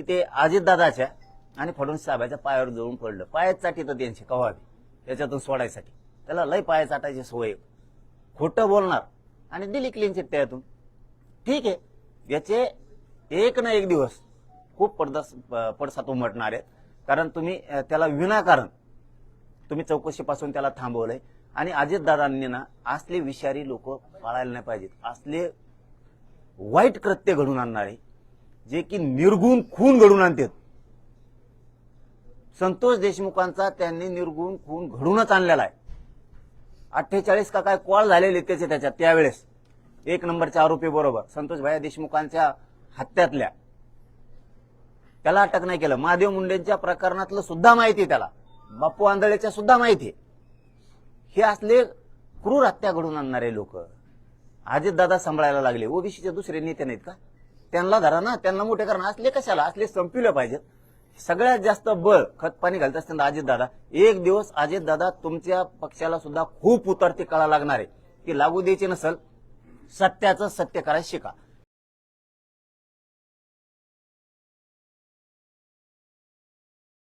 की ते अजितदादाच्या आणि फडणवीस साहेबाच्या पायावर जाऊन पडलं. पायात चाटी तर त्यांची कव्हावी त्याच्यातून सोडायसाठी. त्याला लय पाया चाटायची सवय, खोटं बोलणार आणि दिली क्लीन चिट त्यातून. ठीक आहे, याचे एक ना एक दिवस खूप पडसाद उमटणार आहेत. कारण तुम्ही त्याला विनाकारण तुम्ही चौकशीपासून त्याला थांबवलंय. आणि अजितदादांनी ना असले विषारी लोक पाळायला नाही पाहिजेत. असले वाईट कृत्य घडून आणणारे जे की निर्गुण खून घडून आणतात. संतोष देशमुखांचा त्यांनी निर्गुण खून घडूनच आणलेला आहे. 48 का काय कॉल झालेले त्याच्यात त्यावेळेस 1 नंबरच्या आरोपी बरोबर संतोष भाया देशमुखांच्या हत्यातल्या. त्याला अटक नाही केलं. महादेव मुंडेंच्या प्रकरणातलं सुद्धा माहिती आहे त्याला, बापू आंधळेच्या सुद्धा माहिती आहे. हे असले क्रूर हत्या घडून आणणारे लोक अजितदादा सांभाळायला लागले. ओबीसीचे दुसरे नेते नाहीत का? त्यांना धरा ना, त्यांना मोठे करा. असले कशाला? असले संपविले पाहिजेत. सगळ्यात जास्त बळ खत पाणी घालत असताना अजितदादा. एक दिवस अजितदादा तुमच्या पक्षाला सुद्धा खूप उतरती कळा लागणार आहे की लागू द्यायची नसल, सत्याचं सत्य करायला शिका.